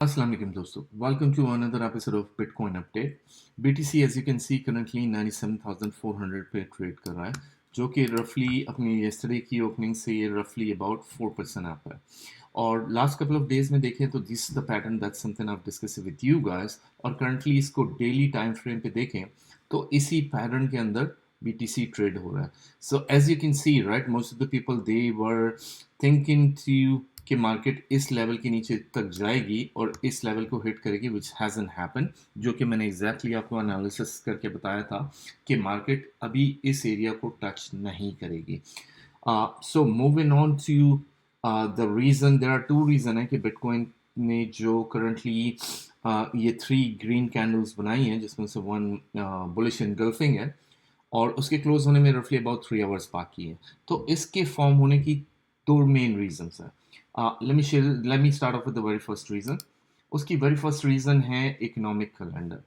Assalamu alaikum दोस्तों. Welcome to another episode of Bitcoin Update. BTC as you can see currently 97,400 पे trade कर रहा है जो कि रफली अपनी yesterday की ओपनिंग से ये रफली about 4% अप है. और लास्ट कपल ऑफ डेज में देखें तो this is the pattern that's something I have discussed with you guys. और करंटली इसको डेली टाइम फ्रेम पे देखें तो इसी पैटर्न के अंदर BTC ट्रेड हो रहा है. So as you can see right most of the people they were thinking to कि मार्केट इस लेवल के नीचे तक जाएगी और इस लेवल को हिट करेगी विच हैजंट हैपन, जो कि मैंने एग्जैक्टली आपको एनालिसिस करके बताया था कि मार्केट अभी इस एरिया को टच नहीं करेगी. So moving on to the reason, there are two reason है कि बिटकॉइन ने जो करंटली ये 3 ग्रीन कैंडल्स बनाई हैं जिसमें से वन बुलिश एनगल्फिंग है और उसके क्लोज होने में रफली अबाउट 3 आवर्स बाकी है. तो इसके फॉर्म होने की दो मेन रीजंस है. let me start off with the very first reason. उसकी very first reason है economic calendar,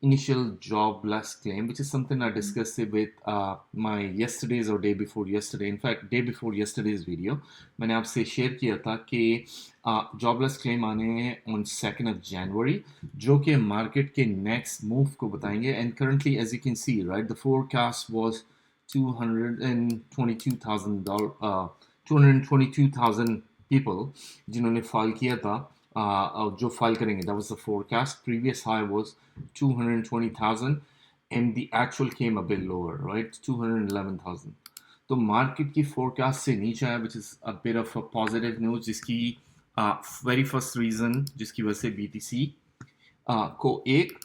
initial jobless claim, which is something I discussed with my yesterday's or day before yesterday. In fact, day before yesterday's video, मैंने आपसे share किया था कि jobless claim आने हैं on 2nd of January, जो कि market के next move को बताएंगे. And currently, as you can see, right, the forecast was $222,000 people जिन्होंने फाइल किया था जो फाइल करेंगे. That was the forecast. Previous high was 220,000 and the actual came a bit lower, right, 211,000. तो market की forecast से नीचे आया which is a bit of a positive news, जिसकी वेरी फर्स्ट रीज़न जिसकी वजह से BTC को एक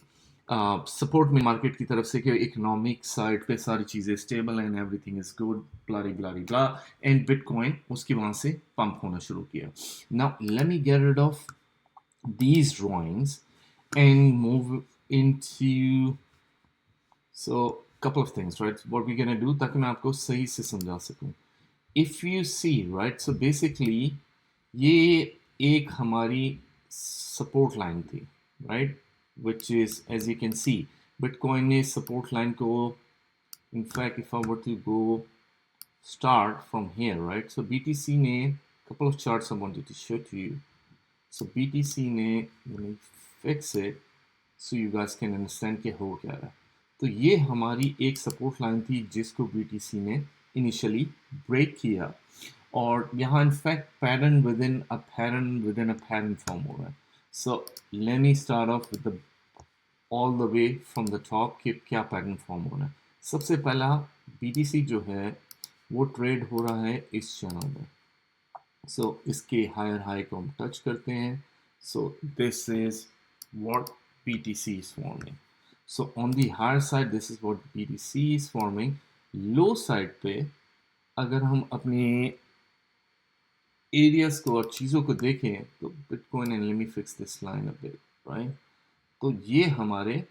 सपोर्ट में मार्केट की तरफ से कि इकोनॉमिक साइड पे सारी चीज़ें stable and everything is good ब्लारी ब्लारी ब्ला, एंड बिटकॉइन उसकी वहाँ से पंप होना शुरू किया. Now let me get rid of these drawings and move into so couple of things, right, what we're gonna do ताकि मैं आपको सही से समझा सकूं. If you see, right, so basically ये एक हमारी support line थी, right, which is as you can see Bitcoin ने support line को, in fact if I were to go start from here, right, so BTC ने couple of charts I wanted to show to you. So BTC ने, let me fix it so you guys can understand कि हो क्या रहा है. तो ये हमारी एक सपोर्ट लाइन थी जिसको BTC ने इनिशियली ब्रेक किया और यहाँ in fact pattern with in a pattern form हो रहा है. सो let me start of with the all the way from the top कि क्या पैटर्न फॉर्म हो रहा है. सबसे पहला BTC जो है वो ट्रेड हो रहा है इस चैनल में. सो इसके हायर हाई को हम टच करते हैं. So this is what BTC is forming. So on the higher side, this is what BTC is forming. Low side पे अगर हम अपने एरियाज को और चीज़ों को देखें तो bitcoin, and let me fix this line a bit, right, तो ये हमारे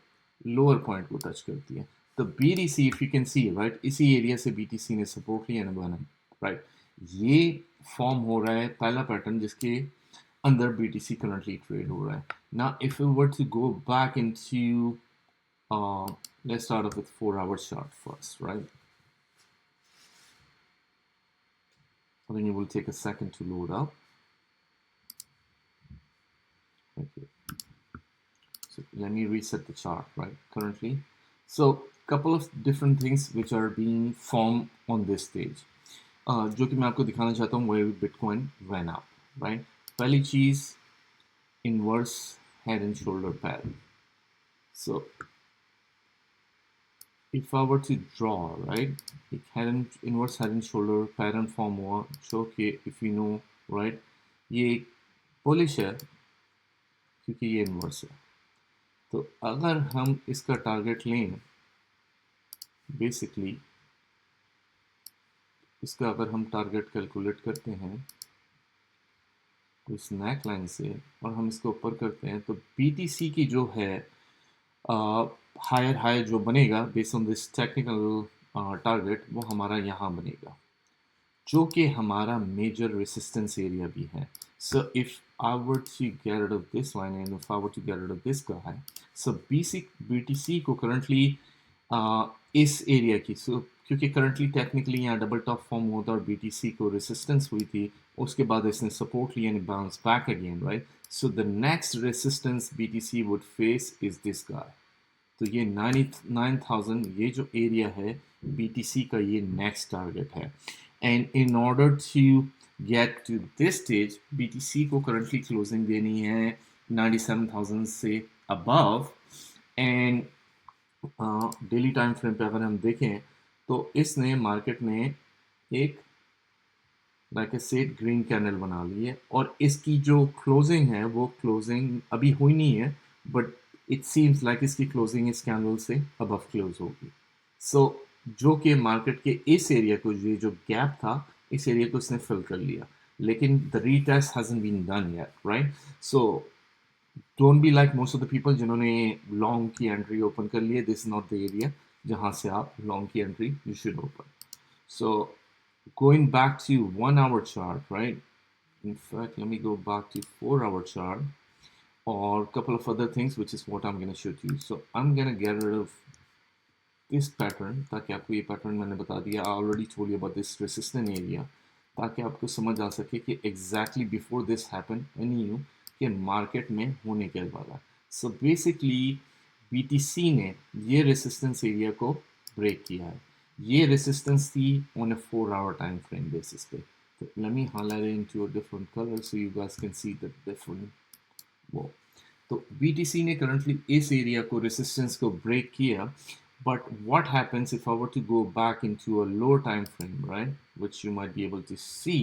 लोअर पॉइंट को टच करती है. तो BTC if you can see, right, इसी एरिया से BTC ने सपोर्ट लिया ना, राइट, ये फॉर्म हो रहा है पहला पैटर्न जिसके under BTC currently trade हो रहा है. Now, if we were to go back into, let's start off with 4-hour chart first, right? I think it will take a second to load up. Okay. So let me reset the chart, right? Currently, so couple of different things which are being formed on this stage. जो कि मैं आपको दिखाना चाहता हूँ where Bitcoin went up, right? पहली चीज़ inverse head and shoulder pattern. So if I were to draw, right, it inverse head and shoulder pattern form हुआ जो कि if you know, right, ये bullish है क्योंकि ये inverse है. तो अगर हम इसका टारगेट लें, बेसिकली इसका अगर हम टारगेट कैलकुलेट करते हैं तो इस नेक लाइन से और हम इसको ऊपर करते हैं तो BTC की जो है हायर हाई जो बनेगा based on this technical target वो हमारा यहाँ बनेगा जो कि हमारा मेजर रेसिस्टेंस एरिया भी है. So if I were to get rid of this line and if I were to get rid of this guy, so BTC को currently इस एरिया की, so क्योंकि currently technically यहाँ डबल टॉप फॉर्म हुआ था और BTC को resistance हुई थी उसके बाद इसने सपोर्ट लिया and bounce back again, right? So the next resistance BTC would face is this guy. तो ये 99,000 ये जो एरिया है BTC का, ये नेक्स्ट टारगेट है। And in order to get to this stage, BTC को करंटली क्लोजिंग देनी है 97,000 से above. And daily time frame पे अगर हम देखें तो इसने मार्केट में एक like a set green candle बना ली है, और इसकी जो क्लोजिंग है वो क्लोजिंग अभी हुई नहीं है, बट इट सीम्स लाइक इसकी क्लोजिंग इस कैंडल से अबव क्लोज होगी। सो जो कि मार्केट के इस एरिया को, ये जो गैप था, इस एरिया को इसने फिल कर लिया, लेकिन the retest hasn't been done yet, right? So don't be like most of the people जिन्होंने लॉन्ग की एंट्री ओपन कर ली है। This is not the area जहां से आप लॉन्ग की entry you should open. So going back to 1 hour chart, right? In fact, let me go back to 4 hour chart or a couple of other things, which is what I'm going to show you. So I'm going to get rid of this pattern ताकि आपको ये pattern मैंने बता दिया। I already told you about this resistance area ताकि आपको समझ आ सके कि exactly before this happened I knew कि market में होने क्या वाला है। So basically BTC ने ये resistance area को break किया है। ये resistance थी on a 4 hour time frame basis पे। तो let me highlight it into a different color so you guys can see the different वो। तो BTC ने currently इस area को resistance को break किया, but what happens if I were to go back into a lower time frame, right? Which you might be able to see.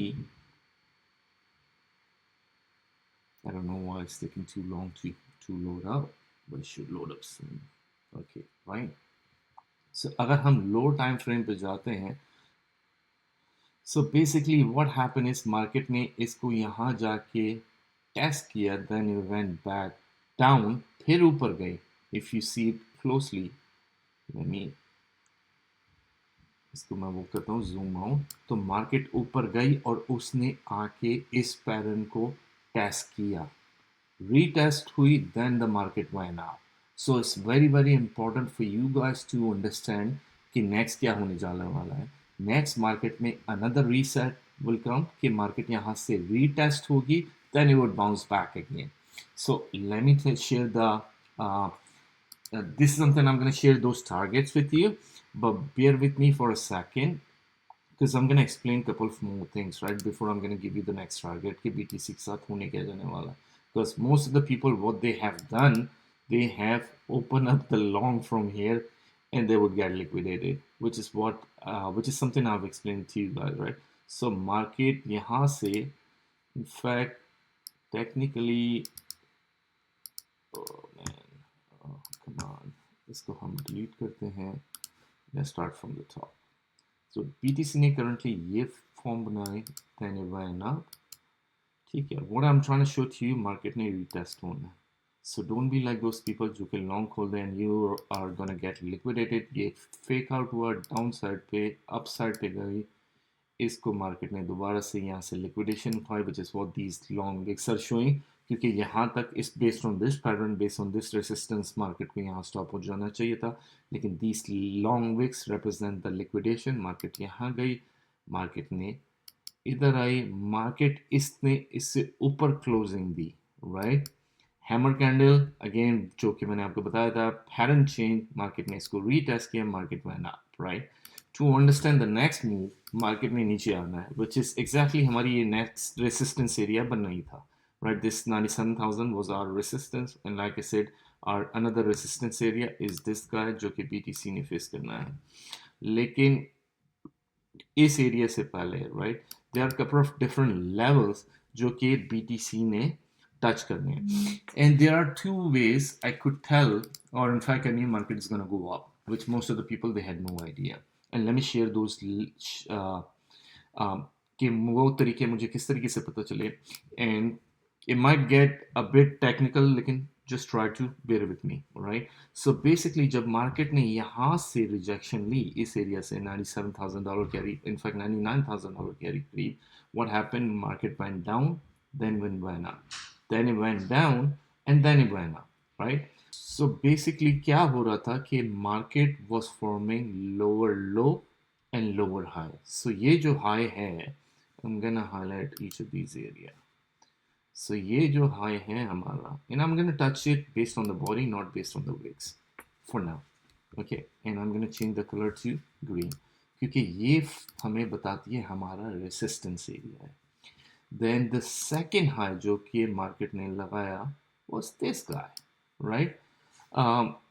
I don't know why it's taking too long to load up, but it should load up soon. Okay, right? So अगर हम low time frame पे जाते हैं, so basically what happened is market ने इसको यहाँ जाके test किया, then it went back down, फिर ऊपर गए. If you see it closely, let me इसको मैं वो करता हूँ जूम आउट। तो मार्केट ऊपर गई और उसने आके इस पैटर्न को टेस्ट किया, रीटेस्ट हुई, then the market went up. So it's very very important for you guys to understand कि नेक्स्ट क्या होने जाने वाला है। नेक्स्ट मार्केट में अनदर रीसेट विल कम कि मार्केट यहाँ से रीटेस्ट होगी, then it would bounce back again. So let me share the this is something I'm going to share those targets with you, but bear with me for a second because I'm going to explain a couple of more things right before I'm going to give you the next target कि BTC के साथ होने क्या जाने वाला। Because most of the people what they have done, they have opened up the long from here and they would get liquidated, which is what which is something I've explained to you guys, right? So market यहाँ से in fact technically, oh man, oh, come on, इसको हम delete करते हैं। Let's start from the top. So BTC ने currently ये form बनाए, then it went up, ठीक है। What I'm trying to show to you, market ने retest होना है। So don't be like those people जो कि long खोल and you are gonna get liquidated। ये fake out हुआ downside पे, upside पे गई, इसको मार्केट ने दोबारा से यहाँ से लिक्विडेशन उठाई, which is what these long wicks are showing, क्योंकि यहाँ तक इस based on this pattern, based on this resistance, market को यहाँ स्टॉप हो जाना चाहिए था, लेकिन these long wicks represent the liquidation. Market यहाँ गई, मार्केट ने इधर आई, मार्केट इसने इससे ऊपर क्लोजिंग दी, राइट? हैमर कैंडल अगेन, जो कि मैंने आपको बताया था, पैटर्न चेंज, मार्केट ने इसको रीटेस्ट किया, market went up, right? To understand the next move, market में नीचे आना है, विच इज एग्जैक्टली हमारी ये नेक्स्ट रेसिस्टेंस एरिया बन रही था, right? This 97,000 was our resistance and like I said our another resistance area is this guy जो कि BTC ने फेस करना है। लेकिन इस एरिया से पहले, right, there are couple of different levels जो कि BTC ने टच करने हैं, and there are two ways I could tell, और in fact any market is going to go up, which most of the people they had no idea, and let me share those कि वो तरीके मुझे किस तरीके से पता चले, and it might get a bit technical, लेकिन just try to bear with me, right? So basically जब मार्केट ने यहाँ से रिजेक्शन ली इस एरिया से $97,000 कैरी, in fact $99,000 कैरी करीब, what happened, market went down, then went up, then it went down, and then it went up, right? So basically क्या हो रहा था कि market was forming lower low and lower high. So ये जो high है, I'm gonna highlight each of these area. So ये जो high है हमारा, and I'm gonna touch it based on the body, not based on the wicks for now. Okay, and I'm gonna change the color to green क्योंकि ये हमें बताती है हमारा resistance area है. Then the second high जो कि market ने लगाया was this guy, right?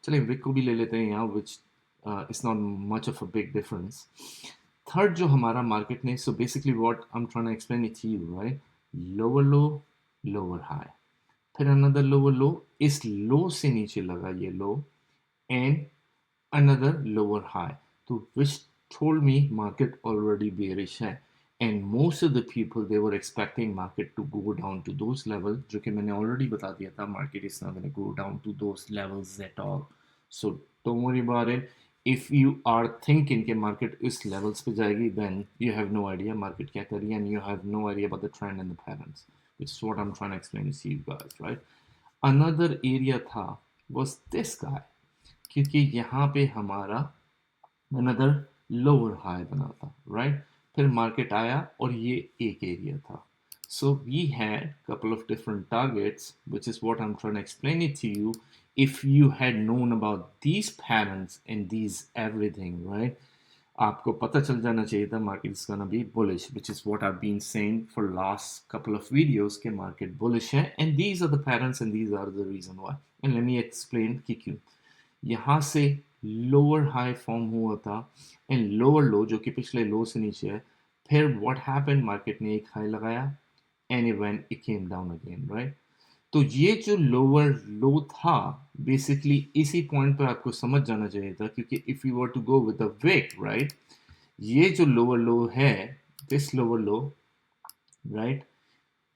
चलिए विक को भी ले लेते हैं यहाँ, which is not much of a big difference. Third जो हमारा market ने, so basically what I'm trying to explain it to you, right? Lower low, lower high. फिर another lower low, इस low से नीचे लगा ये low, and another lower high. So which told me market already bearish है. And most of the people, they were expecting market to go down to those levels, जो कि मैंने already बता दिया था, market is not going to go down to those levels at all. So don't worry about it. If you are thinking कि market इस levels पे जाएगी, then you have no idea market क्या कर रही है, and you have no idea about the trend and the patterns, which is what I'm trying to explain to you guys, right? Another area था was this guy, क्योंकि यहाँ पे हमारा another lower high बना था, right? फिर market आया और ये एक area था. So we had couple of different targets, which is what I'm trying to explain it to you. If you had known about these patterns and these everything, right? आपको पता चल जाना चाहिए था market is gonna be bullish, which is what I've been saying for last couple of videos कि market bullish है, and these are the patterns and these are the reason why. And let me explain कि क्यों. यहाँ से lower high form हुआ था and lower लो जो कि पिछले लो से नीचे है. फिर व्हाट हैपेंड, मार्केट ने एक हाई लगाया and even it came down again, right? तो ये जो लोअर लो था बेसिकली इसी पॉइंट पर आपको समझ जाना चाहिए था, क्योंकि if you were to go with the wick, right, ये जो लोअर लो है, दिस लोअर लो, राइट,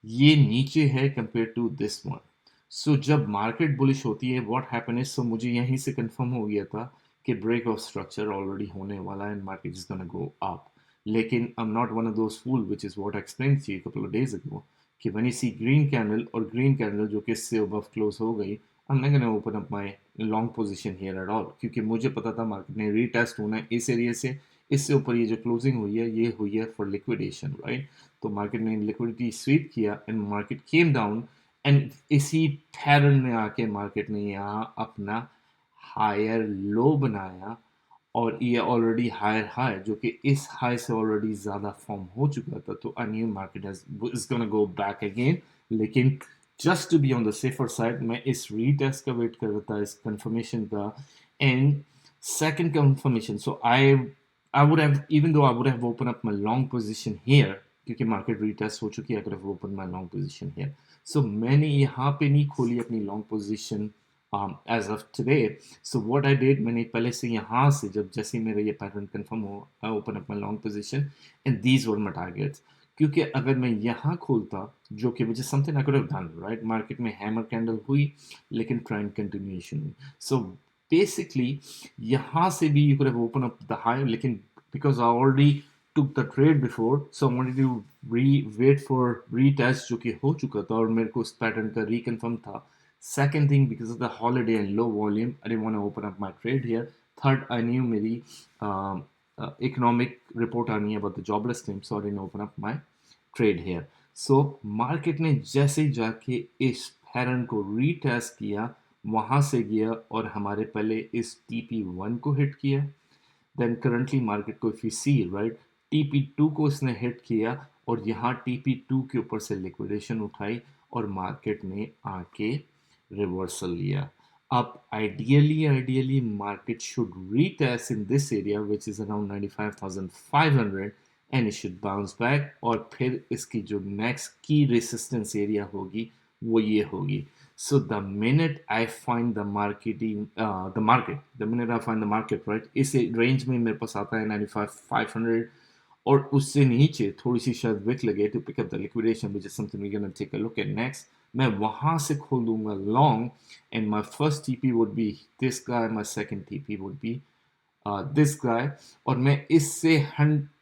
ये नीचे है कंपेयर टू दिस वन. सो जब मार्केट बुलिश होती है व्हाट हैपन इज, सो मुझे यहीं से कंफर्म हो गया था कि ब्रेक ऑफ स्ट्रक्चर ऑलरेडी होने वाला है and market is gonna go up. लेकिन I am not one of those fool, which is what I explained to you couple of days ago, कि when you see green candle और green candle जो कि इससे above close हो गई, I am not gonna open up my long position here at all, क्योंकि मुझे पता था मार्केट ने रीटेस्ट होना है इस एरिया से. इससे ऊपर ये जो क्लोजिंग हुई है ये हुई है फॉर लिक्विडेशन, राइट? तो मार्केट ने लिक्विडिटी स्वीप किया and market came down, and इसी पैटर्न में आके मार्केट ने यहाँ अपना हायर लो बनाया और ये ऑलरेडी हायर हाई जो कि इस हाई से ऑलरेडी ज़्यादा फॉर्म हो चुका था. तो I knew market is gonna go back again. लेकिन just to be on the safer side मैं इस रीटेस्ट का वेट कर रहा था, इस कंफर्मेशन का, and second confirmation. So I would have, even though I would have opened up my long position here, क्योंकि मार्केट रीटेस्ट हो चुकी है, I could have opened my long position here. So मैंने यहाँ पे नहीं खोली अपनी long position as of today. So what I did, मैंने पहले से यहाँ से जब जैसे मेरा ये पैटर्न कंफर्म हो, I open up my long position and these were my targets. क्योंकि अगर मैं यहाँ खोलता, जो कि which is something I could have done, right? Market में हैमर कैंडल हुई लेकिन ट्रेंड कंटिन्यूएशन हुई. So basically यहाँ से भी you could have opened up the high, लेकिन because I already took the trade before, so I wanted to wait for retest जो कि हो चुका था और मेरे को उस पैटर्न का reconfirm था. Second thing, because of the holiday and low volume, I didn't want to open up my trade here. Third, I knew मेरी economic report आनी है about the jobless claim, so I didn't open up my trade here. So market ने जैसे ही जाके इस pattern को retest किया, वहाँ से गया और हमारे पहले इस TP1 को हिट किया. देन करंटली मार्केट को if you see, right, TP2 को इसने हिट किया और यहाँ TP2 के ऊपर से लिक्विडेशन उठाई और मार्केट ने आके रिवर्सल लिया. अब ideally market should retest in this area which is around 95,500 and it should bounce back, और फिर इसकी जो नेक्स्ट की रेसिस्टेंस एरिया होगी वो ये होगी. So the minute I find the minute I find the market, right, इस रेंज में मेरे पास आता है 95,500 और उससे नीचे थोड़ी सी शायद विक लगे to pick up the liquidation, which is something we're gonna take a look at next. मैं वहाँ से खोल दूंगा long, and my first TP would be this guy, my second TP would be this guy, और मैं इससे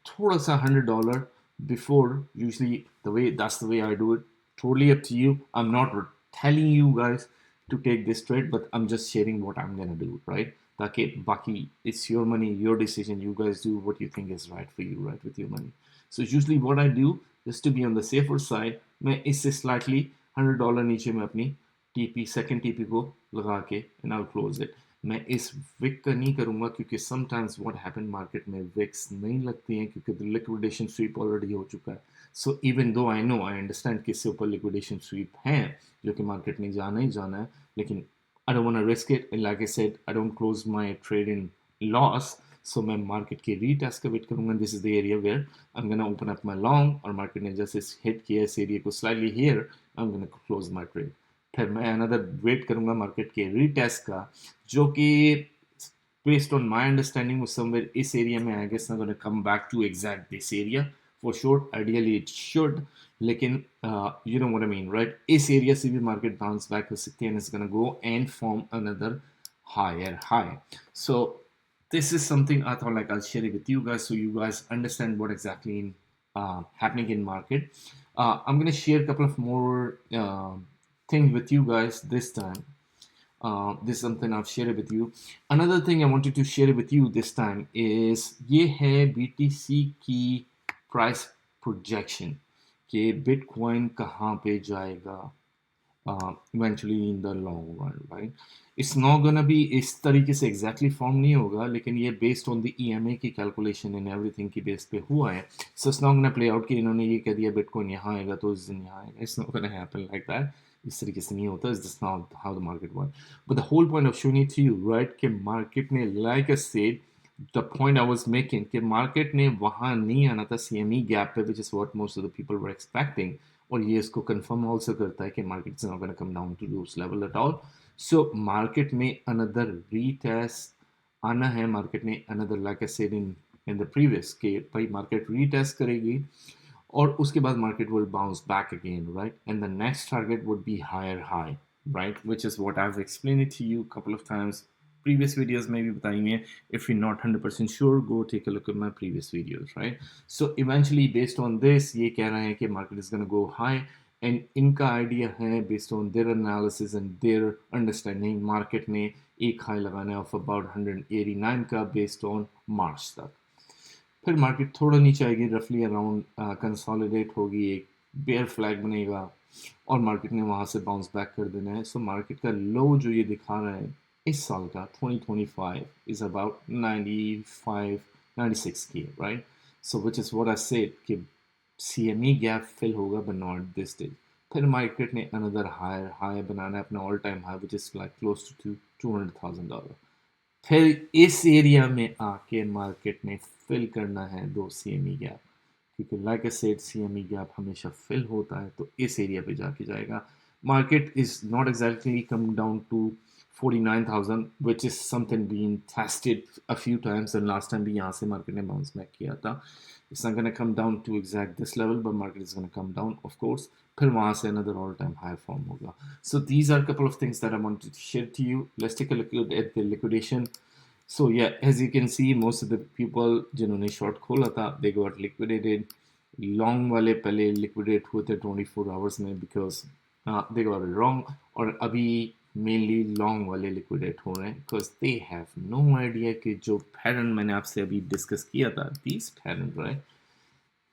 थोड़ा सा $100 before, usually that's the way I do it. Totally up to you. I'm not telling you guys to take this trade, but I'm just sharing what I'm gonna do, right? ताकि बाकी it's your money, your decision. You guys do what you think is right for you, right, with your money. So usually what I do, just to be on the safer side मैं इससे slightly $100 नीचे में अपनी TP second TP को लगा के and I close it. मैं इस विक का नहीं करूंगा क्योंकि समटाइम्स व्हाट हैपन मार्केट में विक्स नहीं लगती हैं क्योंकि लिक्विडेशन स्वीप ऑलरेडी हो चुका है। So even though I know I understand कि इससे ऊपर लिक्विडेशन स्वीप है जो कि मार्केट ने जाना ही जाना है, लेकिन I don't want to risk it. And like I said, I don't close my trade in loss. So मैं मार्केट की रीटेस्ट का वेट करूंगा। This is the area where I am gonna open up my long, और market ने जैसे hit किया इस area को slightly here, I am gonna close my trade. फिर मैं अनदर वेट करूंगा मार्केट के रीटेस्ट का, जो कि based on my understanding was somewhere इस एरिया में I guess not going to come back to exact this area for sure. Ideally it should, लेकिन you know what I mean, right? इस area से भी market bounce back हो सकती है and it's going to go and form another higher high. So this is something I thought like I'll share it with you guys so you guys understand what exactly happening in market. I'm going to share a couple of more things with you guys this time. This is something I've shared with you. Another thing I wanted to share with you this time is ये है BTC की price projection कि Bitcoin कहाँ पे जाएगा eventually in the long run, right? It's not gonna be इस तरीके से exactly form नहीं होगा, लेकिन ये based on the EMA की calculation and everything की base पे हुआ है. So it's not gonna play out कि इन्होंने ये कह दिया Bitcoin यहाँ आएगा तो इस दिन यहाँ आएगा. It's not gonna happen like that. इस तरीके से नहीं होता. It's just not how the market works. But the whole point of showing it to you, right, कि market ने like I said, the point I was making कि market ने वहाँ नहीं आना था CME gap पे, which is what most of the people were expecting. और ये इसको कंफर्म ऑल्सो करता है कि market is not gonna come down to those level at all. So market में अनदर रीटेस्ट आना है. मार्केट ने another like I said in the previous के भाई मार्केट रीटेस्ट करेगी और उसके बाद market will bounce back again, right, and the next target would be higher high, right, which is what I've explained it to you a couple of times. Previous videos में भी बताई हैं. If you're not 100% sure, go take a look at my previous videos, right? So eventually based on this ये कह रहे हैं कि market is going to go high, and इनका idea है based on their analysis and their understanding market ने एक high लगाना है of about 189 का based on March तक. फिर मार्केट थोड़ा नीचे आएगी, रफली अराउंड कंसोलिडेट होगी, एक बेयर फ्लैग बनेगा और मार्केट ने वहाँ से बाउंस बैक कर देना है. सो मार्केट का लो जो ये दिखा रहा है इस साल का 2025 इज अबाउट 95 96 की, right. So which is what I said कि CME गैप फिल होगा बट नॉट दिस डे. फिर मार्केट ने अनदर हायर हाई बनाना है, अपना all time high which is like close to $200,000. फिर इस एरिया में आके मार्केट ने फिल करना है दो CME गैप, क्योंकि like I said CME gap हमेशा फिल होता है तो इस एरिया पे जाके जाएगा. Market is not exactly come down to 49,000 which is something being tested a few times, and last time भी यहाँ से मार्केट ने बाउंस बैक किया था. It's not going to come down to exact this level, but market is going to come down, of course. फिर वहाँ से another all-time high form होगा. So these are a couple of things that I wanted to share to you. Let's take a look at the liquidation. So yeah, as you can see, most of the people जिन्होंने short खोला था, they got liquidated. Long वाले पहले liquidate हुए थे 24 hours में because they got it wrong. और अभी mainly long वाले liquidate हो रहे हैं because they have no idea कि जो pattern मैंने आपसे अभी discuss किया था, these pattern, right?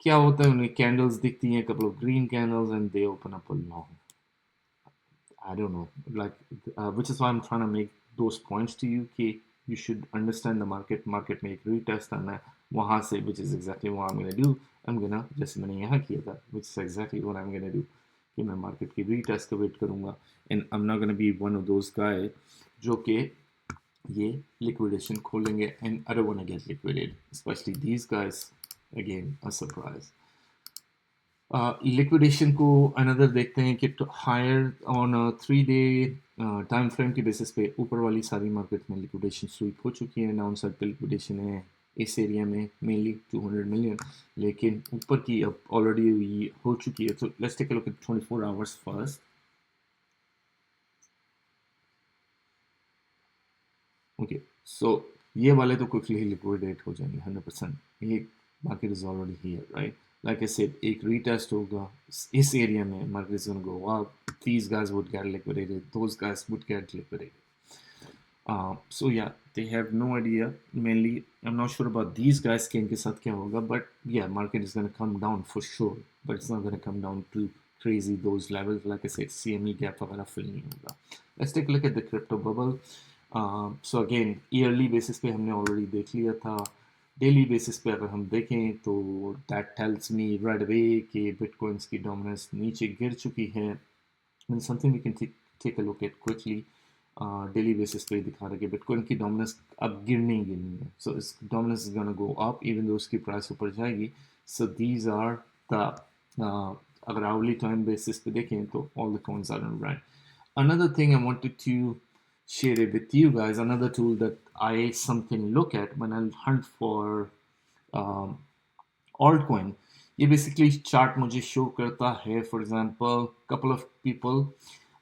क्या होता है, उन्हें candles दिखती हैं, couple of green candles, and they open up a long. I don't know, like, which is why I'm trying to make those points to you कि you should understand the market. Market में एक retest आना है वहाँ से, which is exactly what I'm gonna do. I'm gonna, जैसे मैंने यहाँ किया था, which is exactly what I'm gonna do, कि मैं market की retest का wait करूँगा, and I'm not gonna be one of those guys जो कि ये liquidation खोलेंगे, and I don't wanna get liquidated, especially these guys. Again, a surprise. Liquidation को अनदर देखते हैं कि higher on 3 day time frame के बेसिस पे ऊपर वाली सारी मार्केट में लिक्विडेशन स्वीप हो चुकी है. डाउन साइड पे लिक्विडेशन है इस एरिया में मेनली 200 मिलियन, लेकिन ऊपर की अब ऑलरेडी हो चुकी है. तो let's take a look at 24 hours first. Okay, so ये वाले तो क्विकली ही लिक्विडेट हो जाएंगे 100%. ये market is already here, right. Like I said, एक retest होगा इस area में, market is going to go up. These guys would get liquidated. Those guys would get liquidated. So yeah, they have no idea. Mainly, I'm not sure about these guys कि इनके साथ क्या होगा, but yeah, market is going to come down for sure. but it's not going to come down to crazy those levels. Like I said, CME gap वगैरह fill नहीं होगा. Let's take a look at the crypto bubble. So again, yearly basis पे हमने already देख लिया था. Daily basis पे अगर हम देखें तो that tells me right away कि bitcoins की dominance नीचे गिर चुकी है. And something we can take a look at quickly. Daily basis पे दिखा रहा है कि बिटकॉइन की डोमिनेंस अब गिरनी ही गिरनी है. सो इस dominance is gonna go up even though उसकी प्राइस ऊपर जाएगी. सो दीज आर द अगर आवरली टाइम बेसिस पे देखें तो all the coins are on right. Another thing I wanted to share it with you guys, another tool that I something look at when I hunt for um, altcoin. ये basically chart मुझे show करता है. For example couple of people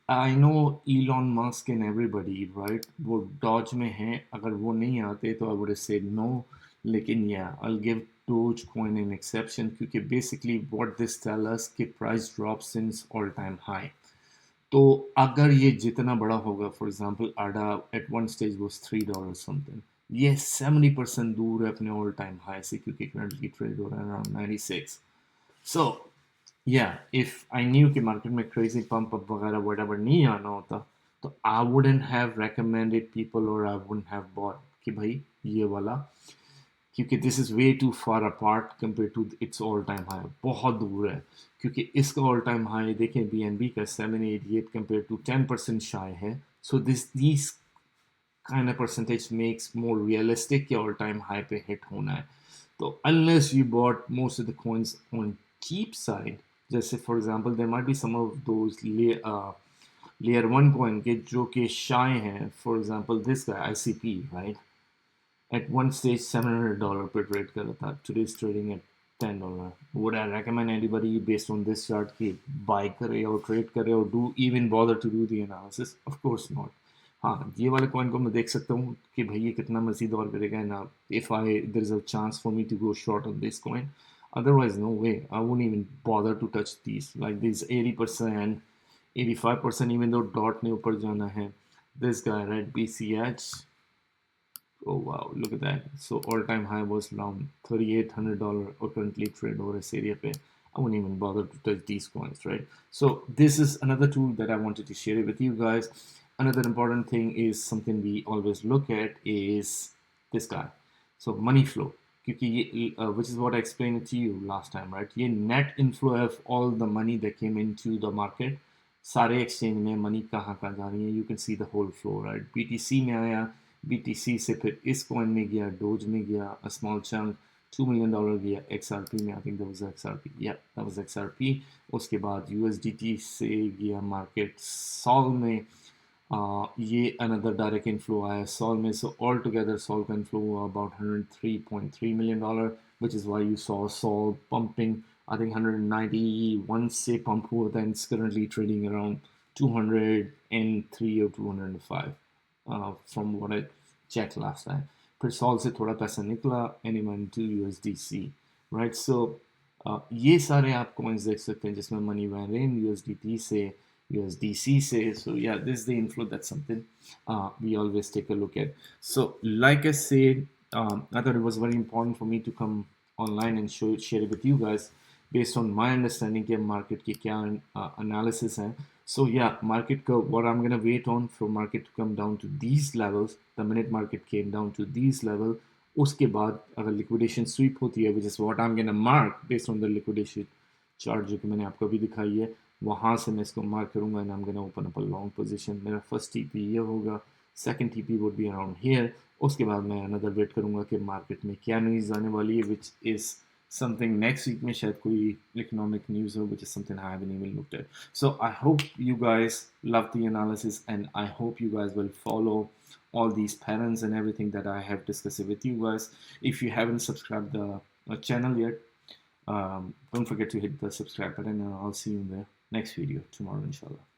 I know Elon Musk and everybody right, वो Dodge में हैं. अगर वो नहीं आते तो आई वुड से नो, लेकिन yeah I give Dogecoin an exception क्योंकि basically what this tell us कि price drop since all time high. तो अगर ये जितना बड़ा होगा, for example ADA at one stage was $3 something, ये 70% दूर है अपने ऑल टाइम हाई से क्योंकि करंटली ट्रेड हो रहा है अराउंड 96. सो या इफ आई न्यू कि मार्केट में क्रेजी पंप अप वगैरह व्हाटएवर नहीं आना होता तो I wouldn't have recommended people और आई वुडंट हैव बॉट कि भाई ये वाला, क्योंकि this is way too far apart compare to its all time high. बहुत दूर है क्योंकि इसका ऑल टाइम हाई देखें BNB का 788 कंपेयर टू 10% शाय है. So this kind of percentage makes more realistic कि all time high पे hit होना है. तो unless you bought most of the coins on cheap side, जैसे for example there might be some of those layer 1 coin के जो कि shy हैं. For example this guy ICP right, at one stage $700 per trade कर रहा था. Today is trading at $10. Would I recommend anybody based on this chart कि buy करे और trade करे और do even bother to do the analysis? Of course not. हाँ, ये वाले कॉइन को मैं देख सकता हूँ कि भाई ये कितना मजीद और करेगा ना. If I there is a chance for me to go short on this coin, otherwise no way I won't even bother to touch these. Like these 80%, 85%, even though dot ने ऊपर जाना है. This guy right, BCH, oh wow, look at that. So all time high was around $3,800 or currently trade over this area पे. I wouldn't even bother to touch these coins, right? So this is another tool that I wanted to share it with you guys. Another important thing is something we always look at is this guy. So money flow. क्योंकि ये which is what I explained to you last time, right? ये net inflow of all the money that came into the market. सारे exchange में money कहाँ कहाँ जा रही है. You can see the whole flow, right? BTC में आया, BTC से फिर इस कॉइन में गया, डोज में गया, अ स्मॉल चंक $2 million गया XRP में. I think that was XRP, या दैट वाज XRP. उसके बाद USDT से गया मार्केट सॉल में. ये अनदर डायरेक्ट इनफ्लो आया सॉल में. सो ऑल टुगेदर सॉल का इनफ्लो हुआ about $103.3 million, which is why you saw Sol pumping. I think 191 से pump हुआ था and it's currently trading around 203 or 205. From what I checked last time. फिर sol से थोड़ा पैसा निकला and it went to USDC, right? So ये सारे आप coins देख सकते हैं जिसमें money went in USDT से, USDC से. So yeah, this is the inflow. That's something we always take a look at. So like I said, I thought it was very important for me to come online and share it with you guys based on my understanding के market के क्या analysis हैं. So yeah, market curve, what I'm going to wait on for market to come down to these levels. The minute market came down to these level, उसके बाद अगर liquidation sweep होती है, which is what I'm going to mark based on the liquidation chart जो कि मैंने आपको अभी दिखाई है, वहाँ से मैं इसको मार्क करूँगा and I'm going to open up a long position. मेरा first TP ये होगा, second TP would be around here. उसके बाद मैं another wait करूँगा कि market में क्या न्यूज़ आने वाली है, which is something next week में शायद कोई economic news हो, which is something I haven't even looked at. So I hope you guys love the analysis and I hope you guys will follow all these patterns and everything that I have discussed with you guys. If you haven't subscribed the channel yet, don't forget to hit the subscribe button and I'll see you in the next video tomorrow inshallah.